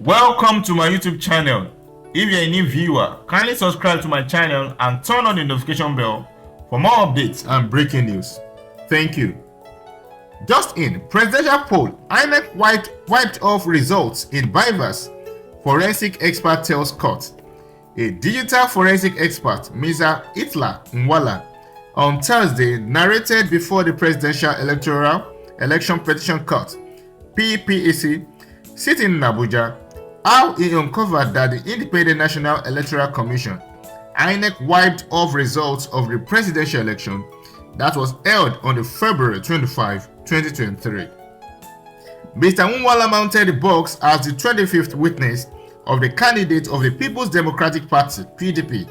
Welcome to my YouTube channel. If you're a new viewer, kindly subscribe to my channel and turn on the notification bell for more updates and breaking news. Thank you. Just in, presidential poll, INEC wiped off results in Bivas. Forensic expert tells court. A digital forensic expert, Mr. Itla Nwala, on Thursday narrated before the Presidential Election Petition Court, PPEC, sitting in Abuja, how he uncovered that the Independent National Electoral Commission, INEC, wiped off results of the presidential election that was held on February 25, 2023. Mr. Nwala mounted the box as the 25th witness of the candidate of the People's Democratic Party, PDP,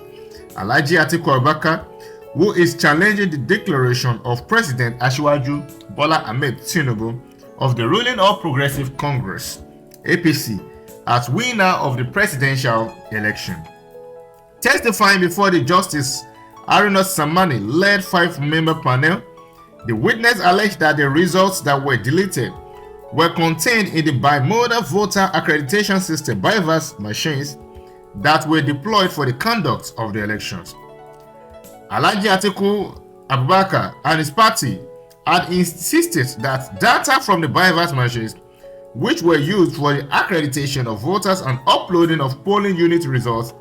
Alhaji ATIKU, who is challenging the declaration of President Asiwaju Bola Ahmed Tinubu of the ruling All Progressive Congress, APC, as winner of the presidential election. Testifying before the Justice Haruna Samani-led 5-member panel, the witness alleged that the results that were deleted were contained in the bimodal voter accreditation system BIVAS machines that were deployed for the conduct of the elections. Alhaji Atiku Abubakar and his party had insisted that data from the BIVAS machines, which were used for the accreditation of voters and uploading of polling unit results,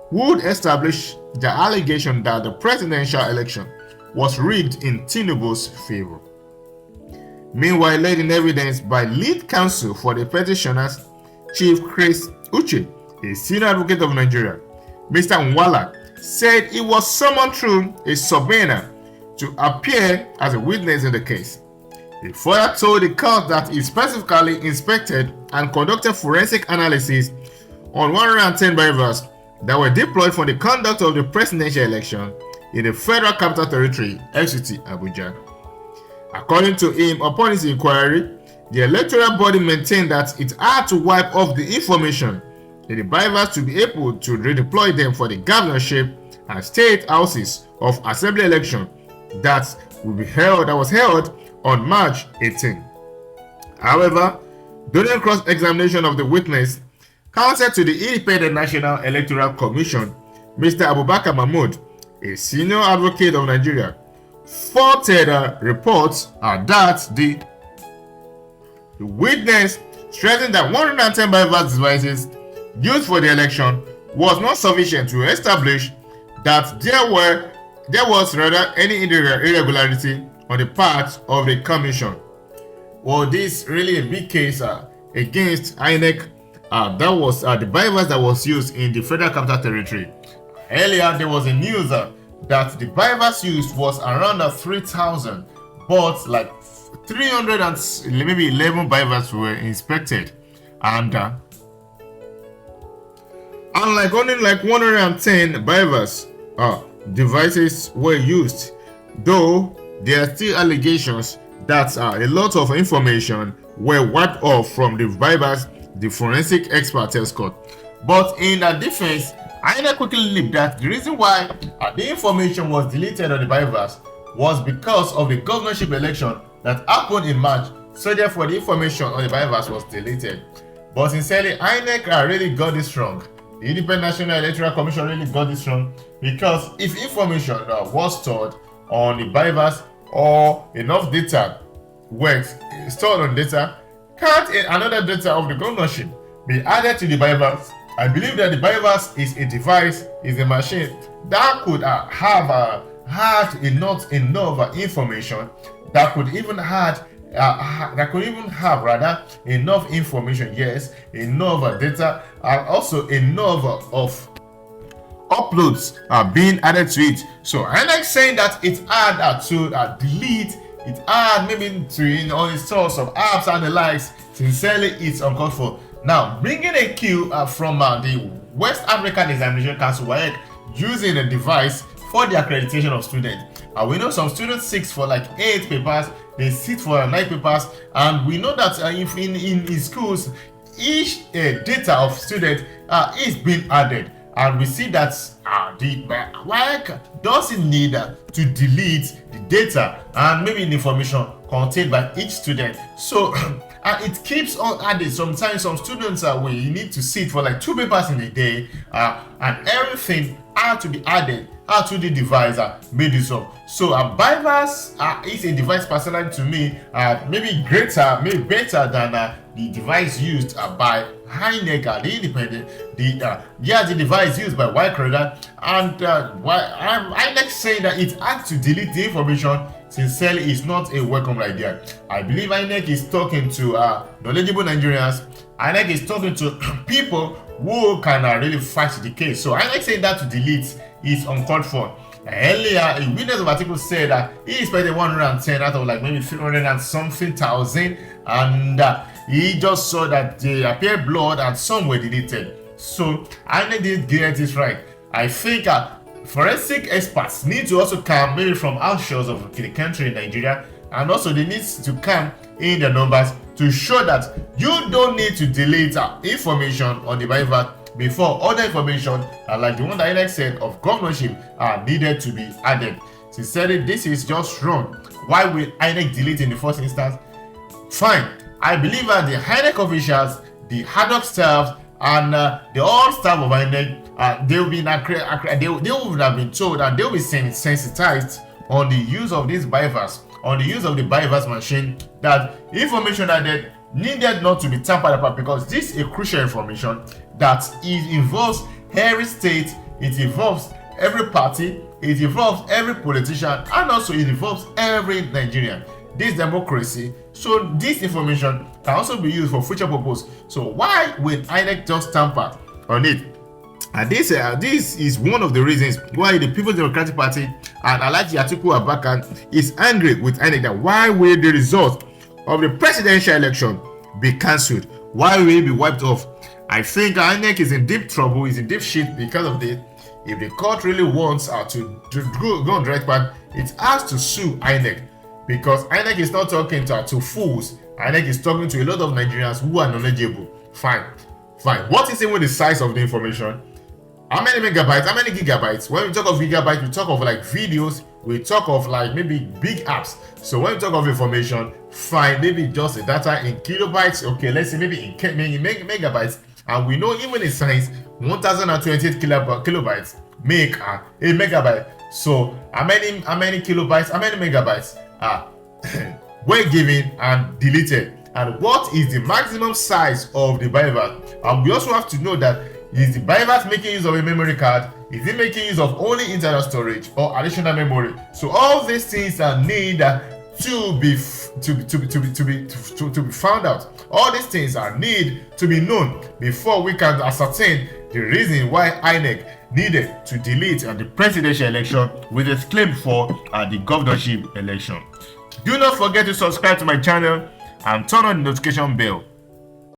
would establish the allegation that the presidential election was rigged in Tinubu's favor. Meanwhile, laid in evidence by lead counsel for the petitioners, Chief Chris Uche, a senior advocate of Nigeria, Mr. Nwala said he was summoned through a subpoena to appear as a witness in the case. He further told the court that he specifically inspected and conducted forensic analysis on 110 Bivas that were deployed for the conduct of the presidential election in the Federal Capital Territory, FCT, Abuja. According to him, upon his inquiry, the electoral body maintained that it had to wipe off the information in the Bivas to be able to redeploy them for the governorship and state houses of assembly election that was held on March 18. However, during cross-examination of the witness, counsel to the Independent National Electoral Commission, Mr. Abubakar Mahmood, a senior advocate of Nigeria, faulted reports that the witness stressing that 110 Bivas devices used for the election was not sufficient to establish that there was rather any irregularity on the part of the commission. Well, this really a big case against INEC. That was the Bivas that was used in the Federal Capital Territory. Earlier, there was a news that the Bivas used was around 3,000, but like 300 and maybe 11 Bivas were inspected, and unlike only like 110 Bivas devices were used, though there are still allegations that a lot of information were wiped off from the Bivas, the forensic expert tells court. But in a defense, INEC quickly leaked that the reason why the information was deleted on the Bivas was because of the governorship election that happened in March, so therefore the information on the Bivas was deleted. But sincerely, INEC really got this wrong. The Independent National Electoral Commission really got this wrong, because if information was stored on the Bivas or enough data were stored on data, can't another data of the governorship be added to the Bivas? I believe that the Bivas is a device, is a machine that could have had enough information, that could even have enough information, yes, enough data, and also enough of uploads are being added to it. So INEC saying that it had to delete, it had maybe to install some apps and the likes. Sincerely, it's uncalled for. Now, bringing a queue from the West African Examination Council, WAEC, using a device for the accreditation of students. We know some students sit for like 8 papers, they sit for 9 papers, and we know that in schools, each data of student is being added. And we see that the WAEC doesn't need to delete the data and maybe the information contained by each student. So and it keeps on adding. Sometimes some students are you need to sit for like 2 papers in a day, and everything had to be added to the device made this up. So a BIVAS is a device personally to me maybe better than the device used by INEC, the independent, the device used by White Creditor, and INEC saying that it had to delete the information sincerely is not a welcome idea. I believe INEC is talking to knowledgeable Nigerians. INEC is talking to people who can really fight the case. So INEC saying that to delete is uncalled for. Earlier, a witness of article said that he expected 110 out of like maybe 300 and something thousand, and he just saw that they appeared blood and some were deleted. So INEC didn't get it right. I think forensic experts need to also come maybe from outshores of the country in Nigeria, and also they need to come in the numbers to show that you don't need to delete information on the BIVAS before other information like the one that INEC said of governorship needed to be added. Sincerely, this is just wrong. Why will INEC delete in the first instance? Fine, I believe that the INEC officials, the ad hoc staff, and the all staff of INEC, they would have been told and they will be sensitized on the use of this BIVAS, on the use of the BIVAS machine, that information added needed not to be tampered about, because this is a crucial information that it involves every state, it involves every party, it involves every politician, and also it involves every Nigerian. This democracy, so this information can also be used for future purpose. So why will INEC just tamper on it? And this is one of the reasons why the People's Democratic Party and Alhaji Atiku Abubakar is angry with INEC. That why will the result of the presidential election be cancelled? Why will it be wiped off? I think INEC is in deep trouble, is in deep shit because of this. If the court really wants to go on direct path, it has to sue INEC, because INEC is not talking to fools. INEC is talking to a lot of Nigerians who are knowledgeable. Fine. What is even the size of the information? How many megabytes? How many gigabytes? When we talk of gigabytes, we talk of like videos, we talk of like maybe big apps. So when we talk of information, fine, maybe just the data in kilobytes. Okay, let's say maybe in megabytes. And we know even in science, 1028 kilobytes make a megabyte. So how many kilobytes, how many megabytes were given and deleted? And what is the maximum size of the BIVAS? And we also have to know that, is the BIVAS making use of a memory card? Is it making use of only internal storage or additional memory? So all these things need to be found out. All these things need to be known before we can ascertain the reason why INEC needed to delete the presidential election with its claim for the governorship election. Do not forget to subscribe to my channel and turn on the notification bell